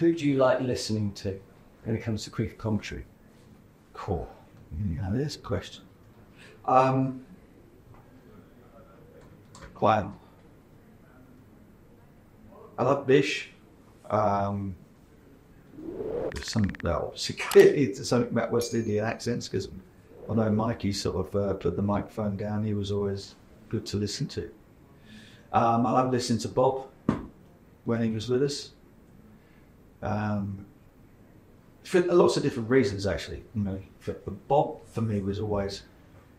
Who do you like listening to when it comes to cricket commentary? Cool. Now, there's a question. Quite. I love Bish. There's something about West Indian accents, because although Mikey sort of put the microphone down, he was always good to listen to. I love listening to Bob when he was with us. For lots of different reasons, actually. You know, Bob for me was always,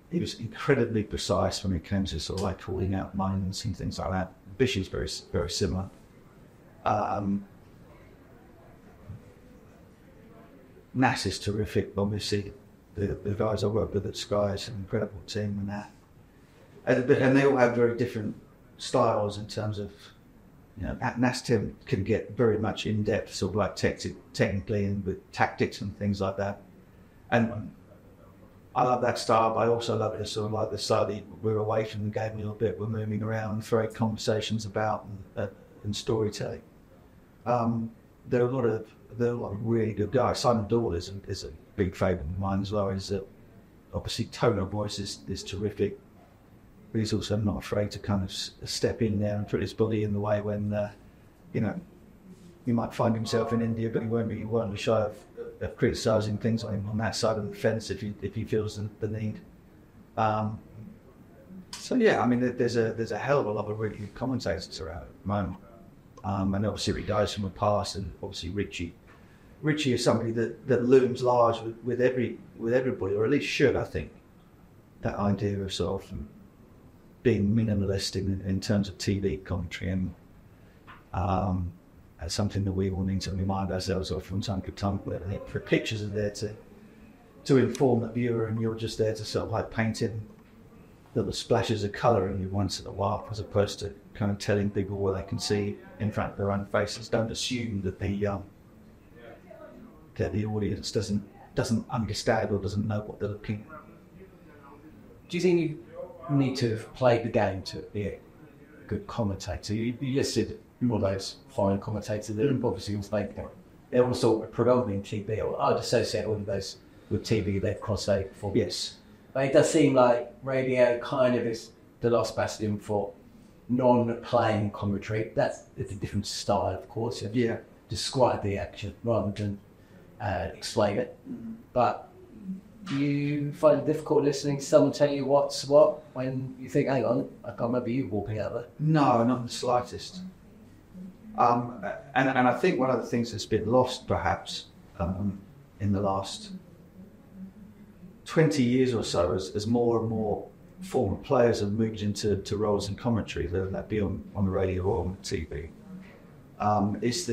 he was incredibly precise when it came to sort of like calling out lines and things like that. Bish is very, very similar. Nas is terrific, obviously. The guys I work with at Sky is an incredible team, and that. And they all have very different styles in terms of, you know, Nas can get very much in depth, sort of like technically and with tactics and things like that. And I love that style, but I also love it sort of like the style that we're away from the game a little bit, we're moving around, throwing conversations about and storytelling. There are a lot of really good guys. Simon Dawes is a big favourite of mine as well. Is obviously tone of voice is terrific, but he's also not afraid to kind of step in there and put his body in the way when you know, he might find himself in India, but he won't be shy of criticising things on him on that side of the fence if he feels the need. So yeah, I mean, there's a hell of a lot of really good commentators around at the moment. And obviously Rick Dyson from the past, and obviously Richie. Richie is somebody that looms large with everybody, or at least should, I think. That idea of sort of being minimalist in terms of TV commentary, and that's something that we all need to remind ourselves of from time to time. The pictures are there to inform the viewer, and you're just there to sort of like paint in little splashes of colour in you once in a while, as opposed to kind of telling people what they can see in front of their own faces. Don't assume that the audience doesn't understand or doesn't know what they're looking at. Do you think you need to have played the game to be a good commentator? You listed all those fine commentators that have obviously all played the game. They're all sort of predominantly TV, or I'd associate all of those with TV. They've cross-over before. Yes. But it does seem like radio kind of is the last bastion for non-playing commentary. It's a different style, of course. Yeah. Describe the action rather than explain it. But you find it difficult listening to someone tell you what's what when you think, hang on, I can't remember you walking out there. No, not in the slightest. And I think one of the things that's been lost, perhaps, in the last 20 years or so, as more and more former players have moved into roles in commentary, whether that be on the radio or on TV, is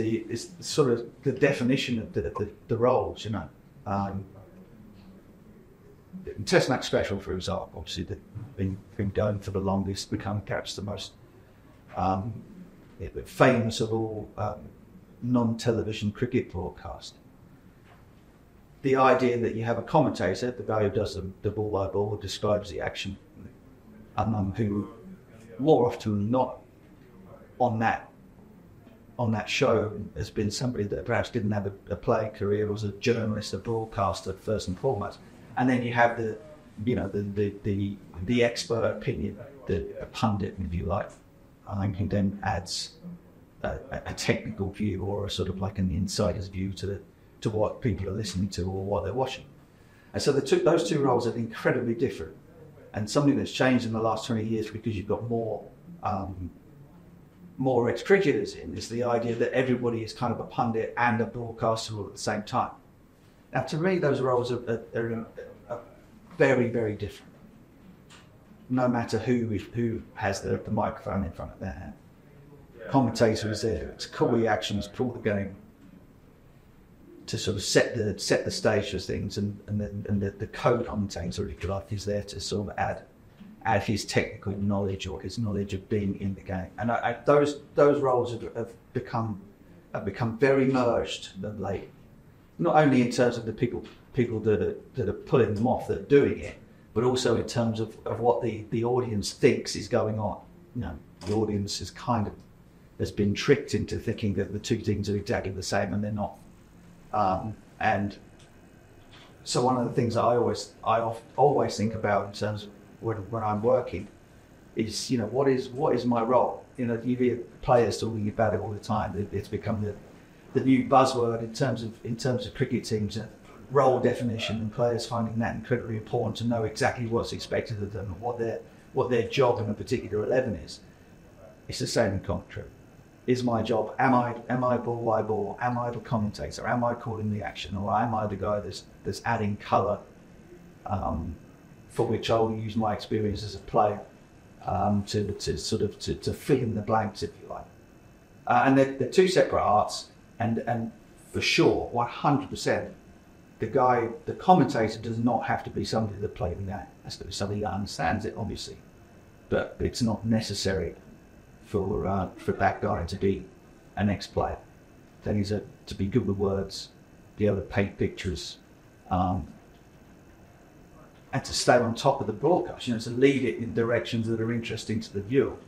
sort of the definition of the roles, you know. Test match special, for example, obviously been going for the longest, become perhaps the most famous of all non-television cricket broadcast. The idea that you have a commentator, the guy who does the ball by ball, describes the action, who more often than not on that show has been somebody that perhaps didn't have a playing career, was a journalist, a broadcaster first and foremost, and then you have the expert opinion, a pundit, if you like, who then adds a technical view or a sort of like an insider's view to what people are listening to or what they're watching. And so those two roles are incredibly different. And something that's changed in the last 20 years, because you've got more ex-cricketers in, is the idea that everybody is kind of a pundit and a broadcaster all at the same time. Now, to me, those roles are very, very different. No matter who has the microphone in front of their hand. Commentator is there to call the actions, call the game, to sort of set the stage for things, and the co-commentator, if you like, is there to sort of add his technical knowledge or his knowledge of being in the game. And those roles have become very merged of late. Not only in terms of the people that are pulling them off, that are doing it, but also in terms of what the audience thinks is going on. You know, the audience is kind of has been tricked into thinking that the two things are exactly the same, and they're not. And so one of the things I always think about in terms of when I'm working is, what is my role? You hear players talking about it all the time. It's become the new buzzword in terms of cricket teams, role definition, and players finding that incredibly important to know exactly what's expected of them and what their job in a particular 11 is. It's the same in commentary. Is my job, am I ball by ball? Am I the commentator? Am I calling the action? Or am I the guy that's adding colour, for which I will use my experience as a player to fill in the blanks, if you like. And they're two separate arts, and for sure, 100%, the commentator does not have to be somebody that played the game. It has to be somebody that understands it, obviously, but it's not necessary for that guy to be an ex-player. They need to be good with words, be able to paint pictures, and to stay on top of the broadcast, to lead it in directions that are interesting to the viewer.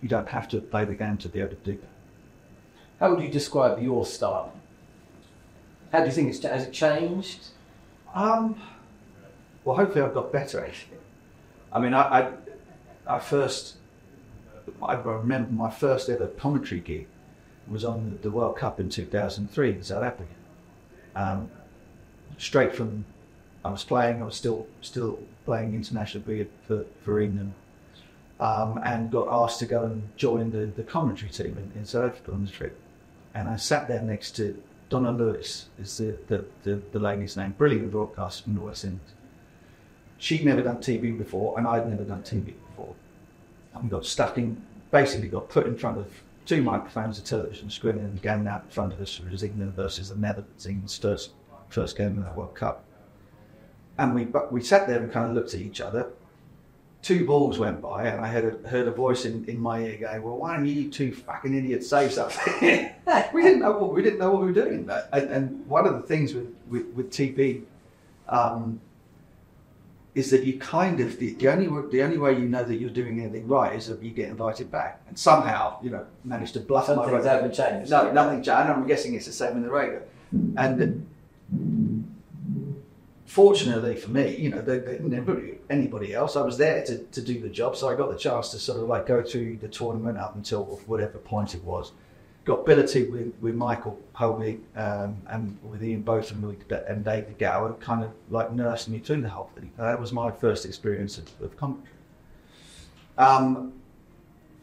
You don't have to play the game to be able to do that. How would you describe your style? How do you think has it changed? Well, hopefully I've got better at it. I mean, I remember my first ever commentary gig was on the World Cup in 2003 in South Africa. Straight from I was still playing international cricket for England, and got asked to go and join the commentary team in South Africa on the trip. And I sat there next to Donna Lewis, is the lady's name, brilliant broadcaster from the West Indies. She'd never done TV before, and I'd never done TV before. And we basically got put in front of two microphones, a television screen, and going out in front of us was England versus the Netherlands, England's first game of the World Cup. And we sat there and kind of looked at each other. Two balls went by, and I heard a voice in my ear going, "Well, why don't you two fucking idiots say something?" we didn't know what we were doing. And one of the things with TV is that you kind of the only way you know that you're doing anything right is if you get invited back, and somehow manage to bluff. Some things haven't changed. No, nothing changed. And I'm guessing it's the same in the radio. And fortunately for me, never anybody else. I was there to do the job, so I got the chance to sort of go through the tournament up until whatever point it was. Got billeted with Michael Holby and with Ian Botham and David Gower, kind of nursed me through the whole thing. That was my first experience of commentary.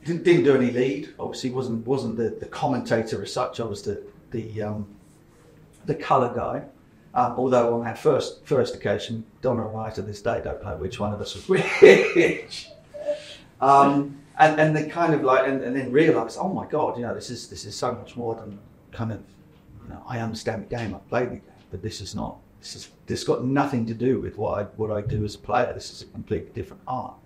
Didn't do any lead. Obviously, wasn't the commentator as such. I was the colour guy. Although on that first occasion, Donna and I to this day don't know which one of us was which. And they kind of and then realise, oh my God, this is so much more than kind of, I understand the game, I play the game, but this got nothing to do with what I do as a player. This is a completely different art.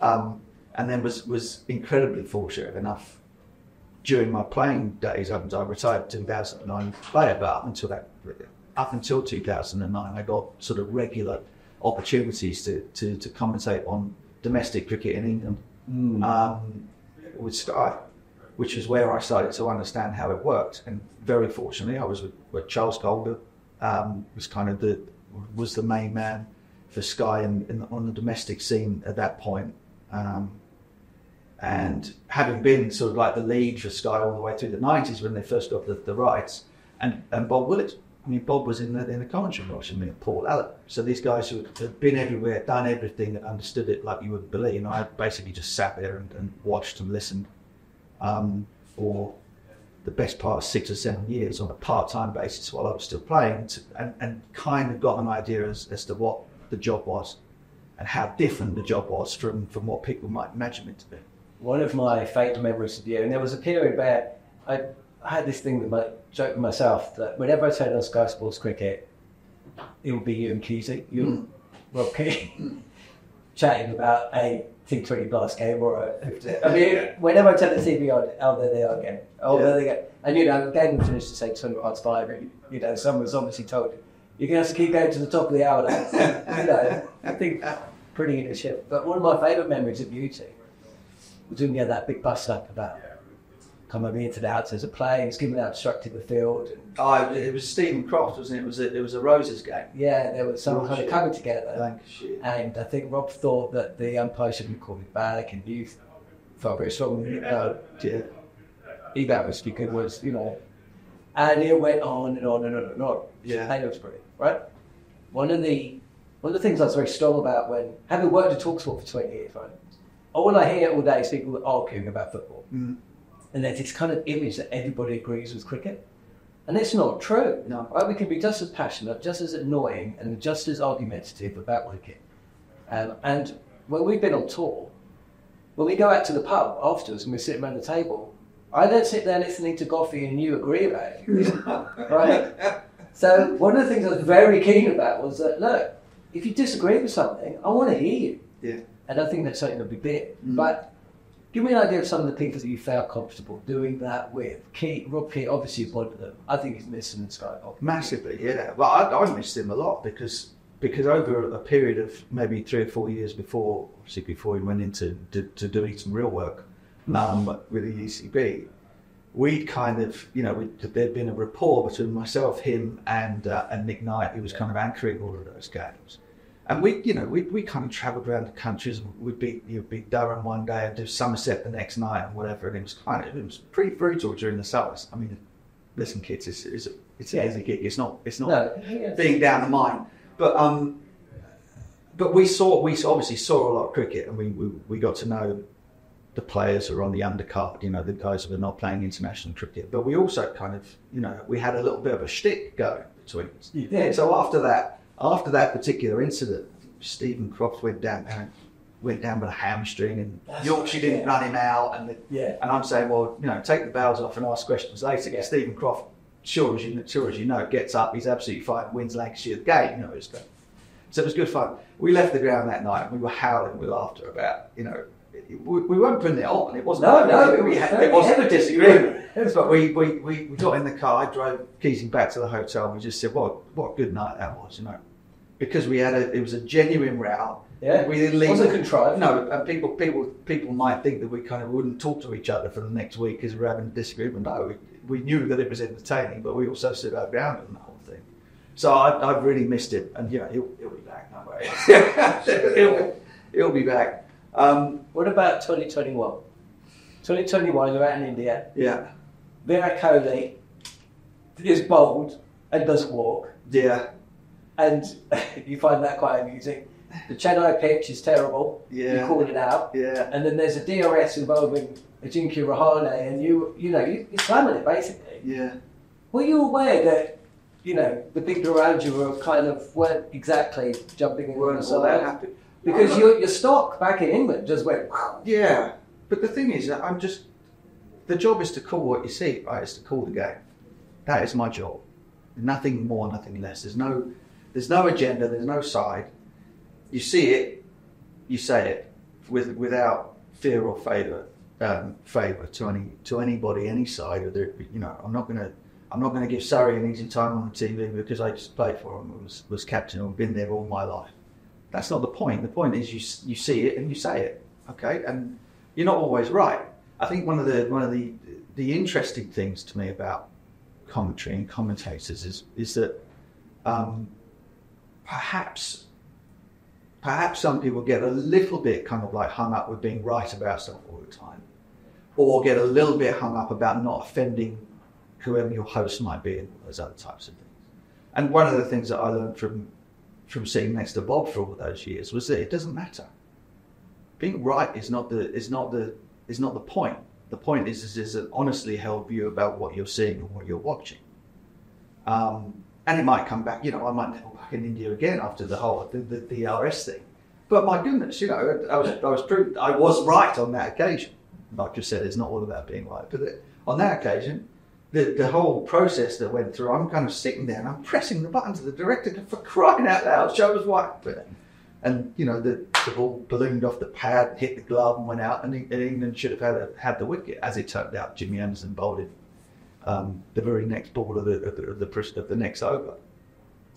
And then was incredibly fortunate enough during my playing days, up until I retired in 2009 player, but up until 2009, I got sort of regular opportunities to commentate on domestic cricket in England. With Sky, which is where I started to understand how it worked. And very fortunately, I was with Charles Calder, was the main man for Sky on the domestic scene at that point. And having been sort of the lead for Sky all the way through the 90s when they first got the rights, and Bob Willett. I mean, Bob was in the commentary box, and Paul Allen. So these guys who had been everywhere, done everything, and understood it like you wouldn't believe. I basically just sat there and watched and listened for the best part of 6 or 7 years on a part-time basis while I was still playing, and kind of got an idea as to what the job was and how different the job was from what people might imagine it to be. One of my favourite memories of you, and there was a period where I had this thing joke with myself that whenever I turned on Sky Sports Cricket, it would be you and Kesey, you and Rob Key, chatting about a T20 Blast game whenever I turn the TV on, there they are again. There they go. And the game would finish to say 20 past 5, and someone's obviously told you're going to have to keep going to the top of the hour. I think pretty in a ship. But one of my favourite memories of you two was when we had that big bust up about come over into the outskirts of play. He's giving out instructing the field. Oh, it was Stephen Croft, wasn't it? It was a Roses game. Yeah, there was someone kind of coming together. Lancashire. And I think Rob thought that the umpire shouldn't call it back, and you felt very strongly. Yeah. That was because, you know, and it went on and on and on and on. Yeah. And it was brilliant, right? One of the things I was very strong about when, having worked at talkSPORT for 20 years, right? All I hear all day is people arguing about football. Mm. And there's this kind of image that everybody agrees with cricket. And it's not true. No. Right? We can be just as passionate, just as annoying, and just as argumentative about cricket. And when we've been on tour, when we go out to the pub afterwards and we're sitting around the table, I don't sit there listening to Goffey and you agree about it. Right? So one of the things I was very keen about was that, look, if you disagree with something, I want to hear you. Yeah. And I think that's something that we did. But give me an idea of some of the people that you felt comfortable doing that with. Rob Key, obviously one of them. I think he's missing the Sky Bowl. Massively, yeah. Well, I missed him a lot because over a period of maybe 3 or 4 years before he went into doing some real work with the ECB, we'd kind of, you know, there'd been a rapport between myself, him, and Nick Knight, who was kind of anchoring all of those games. And we kind of travelled around the countries. We'd be Durham one day and do Somerset the next night and whatever. And it was pretty brutal during the summers. I mean, listen, kids, it's a gig. It's not being down the mine. But we obviously saw a lot of cricket, and we got to know the players who are on the undercard, you know, the guys who are not playing international cricket. But we also kind of, you know, we had a little bit of a shtick going between us. Yeah. So after that particular incident, Stephen Croft went down with a hamstring, and Yorkshire didn't run him out, and I'm saying, well, you know, take the bells off and ask questions later. Yeah. Stephen Croft, sure as you know, gets up, he's absolutely fine, wins Lancashire the game, you know, it's great. So it was good fun. We left the ground that night and we were howling with laughter about, you know, we weren't putting it on. It wasn't. It wasn't a disagreement. But we got in the car. I drove Keating back to the hotel. And we just said, "What a good night that was," you know, because it was a genuine row. Yeah, we didn't leave. Wasn't contrived. No, and people might think that we kind of wouldn't talk to each other for the next week because we're having a disagreement. No, we knew that it was entertaining, but we also stood our ground on the whole thing. So I've really missed it, and yeah, he'll be back. No way. he'll be back. What about 2021? 2021, you're out in India. Yeah. Virat Kohli is bold and doesn't walk. Yeah. And you find that quite amusing. The Chennai pitch is terrible. Yeah. You called it out. Yeah. And then there's a DRS involving Ajinkya Rahane, and you're slamming it basically. Yeah. Were you aware that, you know, the people around you weren't exactly jumping in on that happened? Because your stock back in England just went. Yeah, but the thing is, the job is to call what you see, right? It's to call the game. That is my job. Nothing more, nothing less. There's no agenda. There's no side. You see it, you say it, without fear or favour to anybody, any side. Or you know, I'm not gonna give Surrey an easy time on the TV because I just played for them, was captain, and been there all my life. That's not the point. The point is you see it and you say it, okay? And you're not always right. I think one of the interesting things to me about commentary and commentators is that perhaps some people get a little bit kind of like hung up with being right about stuff all the time, or get a little bit hung up about not offending whoever your host might be and those other types of things. And one of the things that I learned from sitting next to Bob for all those years was that it doesn't matter. Being right is not the point. The point is an honestly held view about what you're seeing and what you're watching. And it might come back, you know, I might never back in India again after the whole the RS thing. But my goodness, you know, I was right on that occasion. Like you said, it's not all about being right, but on that occasion, the whole process that went through, I'm kind of sitting there and I'm pressing the button to the director for crying out loud, show us what. And, you know, the ball ballooned off the pad, hit the glove and went out, and England should have had the wicket. As it turned out, Jimmy Anderson bowled it the very next ball of the next over.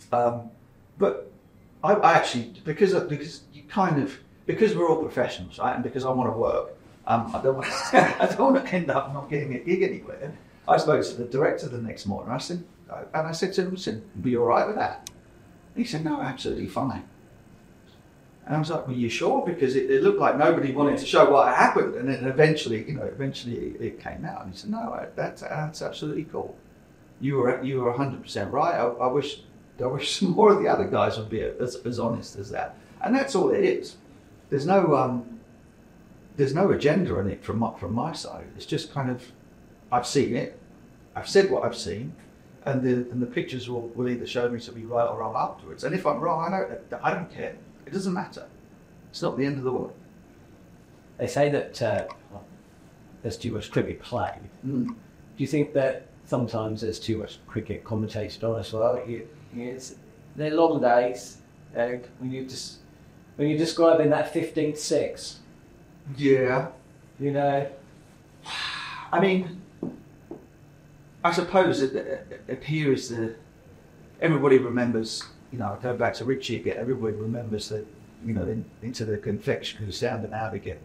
But I actually, because we're all professionals, right, and because I want to work, I don't want I don't want to end up not getting a gig anywhere. I spoke to the director the next morning. I said to him, "Be all right with that?" He said, "No, absolutely fine." And I was like, "Well, you sure?" Because it looked like nobody wanted to show what had happened, and then eventually it came out. And he said, "No, that's absolutely cool. You were 100% right. I wish some more of the other guys would be as honest as that." And that's all it is. There's no agenda in it from my side. It's just kind of, I've seen it, I've said what I've seen, and the pictures will either show me to be right or wrong afterwards. And if I'm wrong, I don't care. It doesn't matter. It's not the end of the world. They say that there's too much cricket played. Do you think that sometimes there's too much cricket commentated on as well? They're long days, and when you're describing that 15th six. Yeah. You know, I mean, I suppose it here is everybody remembers, go back to Richie again, everybody remembers that, into the confectionery sound and out again.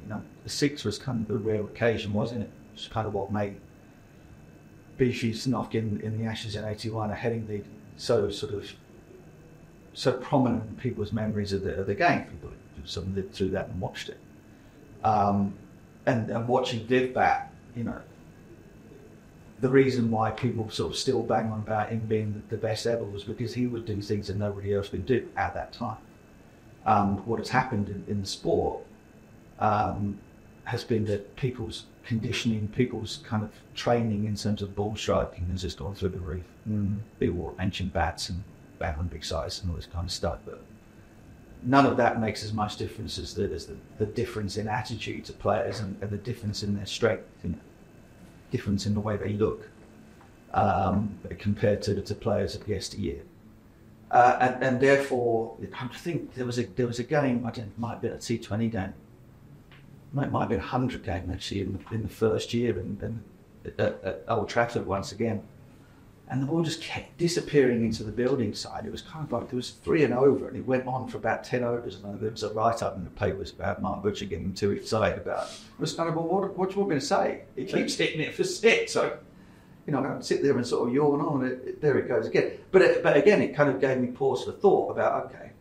The six was kind of a rare occasion, wasn't it? It's kind of what made Beefy's knock in the Ashes in '81 a heading lead so prominent in people's memories of the game. People sort of lived through that and watched it. And watching Viv bat, the reason why people sort of still bang on about him being the best ever was because he would do things that nobody else would do at that time. What has happened in the sport has been that people's conditioning, people's kind of training in terms of ball striking has just gone through the roof. People mention bats and bat on big size and all this kind of stuff, but none of that makes as much difference as the difference in attitude to players and the difference in their strength, difference in the way they look compared to players of yesteryear. And therefore, I think there was a game, I don't know, it might have been a T20 game, it might have been a 100 game actually in the first year and at Old Trafford once again. And the ball just kept disappearing into the building side. It was kind of like there was 3 and over, and it went on for about 10 overs. And there was a write-up in the papers about Mark Butcher getting too excited about it. It was kind of, well, what do you want me to say? He keeps hitting it for 6. So, I don't sit there and sort of yawn on it. There it goes again. But again, it kind of gave me pause for thought about, okay,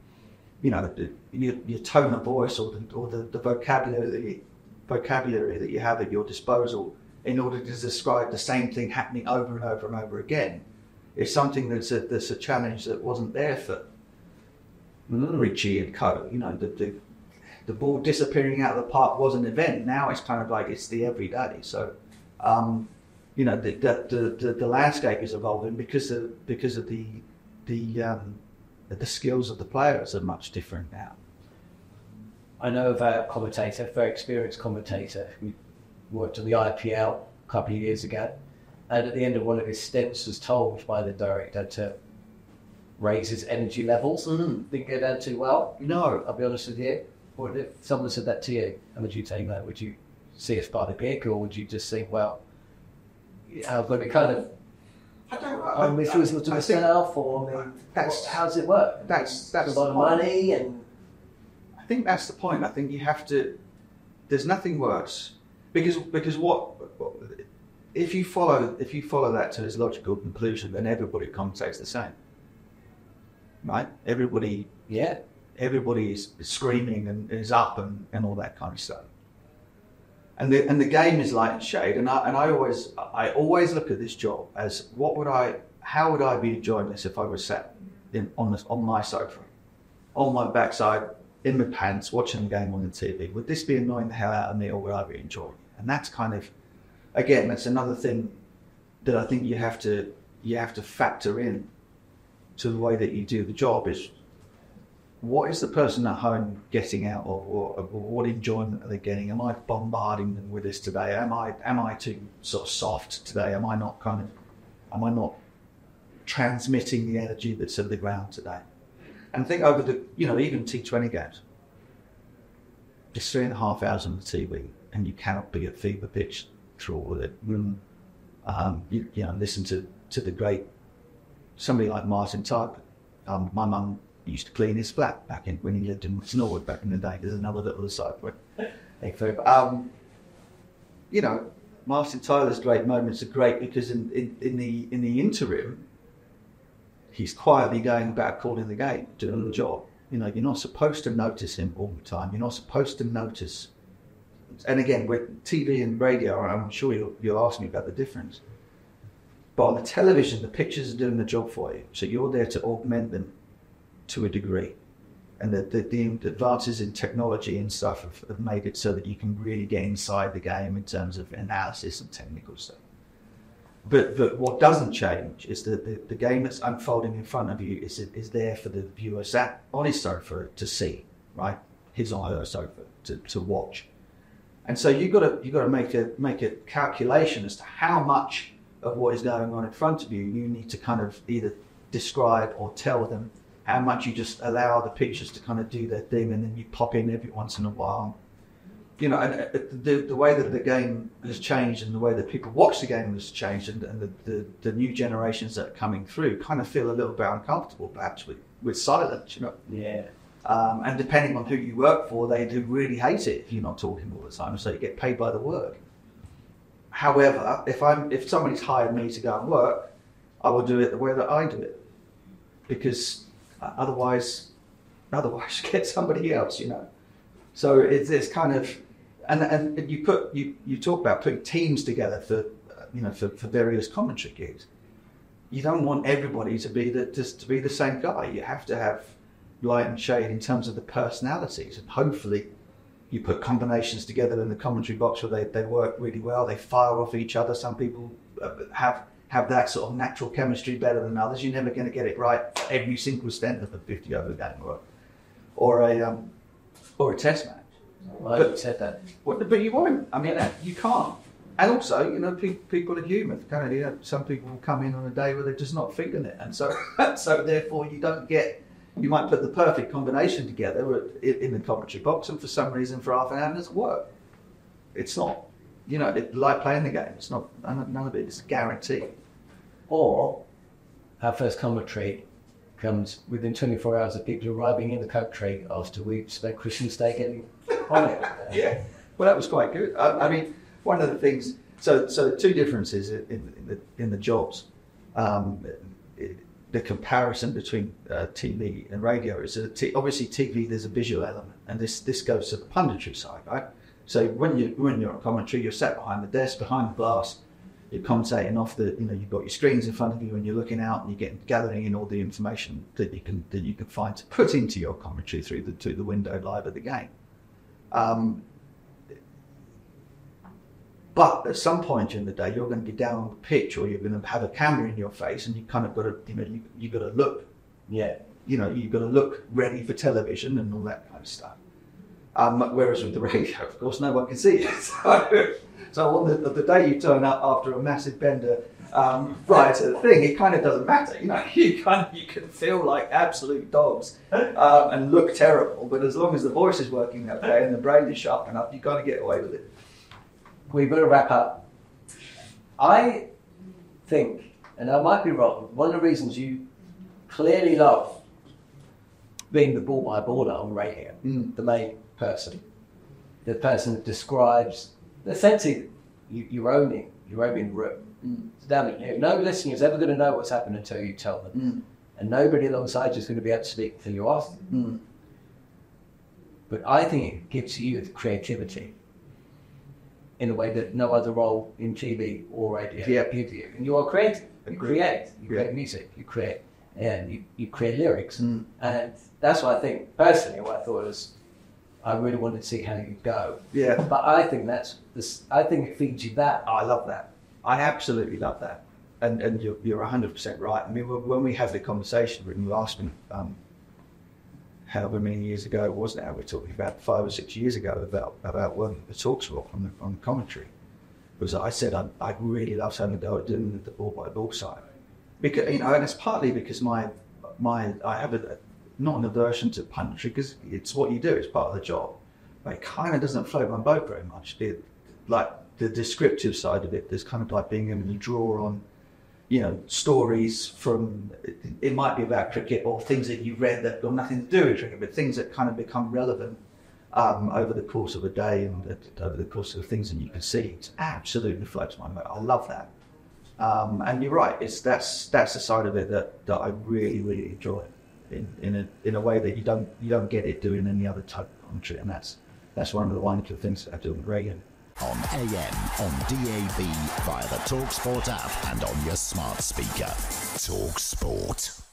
your tone of voice or the vocabulary that you have at your disposal in order to describe the same thing happening over and over and over again, is something that's a challenge that wasn't there for Richie and co. The ball disappearing out of the park was an event. Now it's kind of like it's the everyday. So, the landscape is evolving because of the skills of the players are much different now. I know of a commentator, a very experienced commentator, who worked on the IPL a couple of years ago, and at the end of one of his stints was told by the director to raise his energy levels. Didn't go down too well. No, I'll be honest with you. Or if someone said that to you, how would you take that? Would you see it as part of the gig, or would you just think, well, I've got to kind of, I'm refusing to myself, or how does it work? That's a lot of money, and I think that's the point. I think you have to. There's nothing worse because what if you follow that to its logical conclusion, then everybody commentates the same, right? Everybody is screaming and is up and all that kind of stuff. And the game is light and shade. And I always look at this job as how would I be enjoying this if I was sat on my sofa, on my backside, in my pants, watching the game on the TV? Would this be annoying the hell out of me, or would I be enjoying it? And that's kind of, again, that's another thing that I think you have to factor in to the way that you do the job is, what is the person at home getting out, or what enjoyment are they getting? Am I bombarding them with this today? Am I too sort of soft today? Am I not transmitting the energy that's at the ground today? And think over the, even T20 games. It's 3.5 hours on the TV, and you cannot be at fever pitch through all of it. Listen to the great, somebody like Martin Type. My mum used to clean his flat when he lived in Norwood back in the day. There's another little aside point. you know, Martin Tyler's great moments are great because in the interim, he's quietly going about calling the game, doing the job. You know, you're not supposed to notice him all the time. You're not supposed to notice. And again, with TV and radio, I'm sure you'll ask me about the difference. But on the television, the pictures are doing the job for you. So you're there to augment them to a degree. And the advances in technology and stuff have made it so that you can really get inside the game in terms of analysis and technical stuff. But what doesn't change is that the game that's unfolding in front of you is there for the viewer sat on his sofa to see, right? His or her sofa to watch. And so you've got to make a calculation as to how much of what is going on in front of you need to kind of either describe or tell them, how much you just allow the pictures to kind of do their thing, and then you pop in every once in a while. You know, and the way that the game has changed and the way that people watch the game has changed, and the new generations that are coming through kind of feel a little bit uncomfortable perhaps with silence, you know. Yeah. And depending on who you work for, they do really hate it if you're not talking all the time, so you get paid by the word. However, if somebody's hired me to go and work, I will do it the way that I do it, because otherwise you get somebody else, you know. So it's kind of, and you talk about putting teams together for various commentary gigs. You don't want everybody to be the same guy. You have to have light and shade in terms of the personalities, and hopefully you put combinations together in the commentary box where they work really well. They fire off each other. Some people have that sort of natural chemistry better than others. You're never going to get it right every single stint of a 50-over game or a test match. Well, but, you said that. But you won't. I mean, you can't. And also, you know, people are human. Kind of, you know, some people will come in on a day where they're just not feeling it, and so therefore you don't get. You might put the perfect combination together in the commentary box, and for some reason, for half an hour, it doesn't work. It's not, you know, it's like playing the game. It's not, none of it is guaranteed. Or our first commentary comes within 24 hours of people arriving in the country after we've spent Christmas Day getting on it. Yeah, well, that was quite good. I mean, one of the things. So two differences in the jobs. The comparison between TV and radio is that obviously TV, there's a visual element, and this goes to the punditry side, right? So when you're on commentary, you're sat behind the desk, behind the glass, you're commentating off you've got your screens in front of you, and you're looking out and you're gathering in all the information that you can find to put into your commentary through the window live of the game. But at some point in the day, you're going to be down on the pitch, or you're going to have a camera in your face, and you kind of got to, you got to look, you've got to look ready for television and all that kind of stuff. Whereas with the radio, of course, no one can see it. So on the day you turn up after a massive bender prior to the thing, it kind of doesn't matter. You know, you can feel like absolute dogs and look terrible, but as long as the voice is working okay and the brain is sharp enough, you kind of get away with it. We've got to wrap up. I think, and I might be wrong, one of the reasons you clearly love being the ball-by-baller on radio, the main person, the person that describes, essentially, you're owning the room. It's down at you. No listener is ever going to know what's happened until you tell them. And nobody alongside you is going to be able to speak until you ask them. But I think it gives you the creativity in a way that no other role in TV or radio gives you. And you are creative. You create music, you create lyrics. And that's what I think, personally, what I thought was, I really wanted to see how you go. Yeah. But I think I think it feeds you that. I love that. I absolutely love that. And you're 100% right. I mean, when we have the conversation, when you asked me, however many years ago it was now, we're talking about 5 or 6 years ago about working the talkSPORT on commentary. Because I said I'd really love to have a go at doing the ball-by-ball side. Because, you know, and it's partly because I have not an aversion to punditry, because it's what you do, it's part of the job. But it kind of doesn't float my boat very much. Like the descriptive side of it, there's kind of like being able to draw on, you know, stories from, it might be about cricket or things that you read that got nothing to do with cricket, but things that kind of become relevant over the course of a day and over the course of things that you can see. It absolutely floats my boat. I love that. And you're right. That's the side of it that I really, really enjoy in a way that you don't get it doing any other type of commentary. And that's one of the wonderful things that I do on the radio. On AM, on DAB, via the talkSPORT app and on your smart speaker. talkSPORT.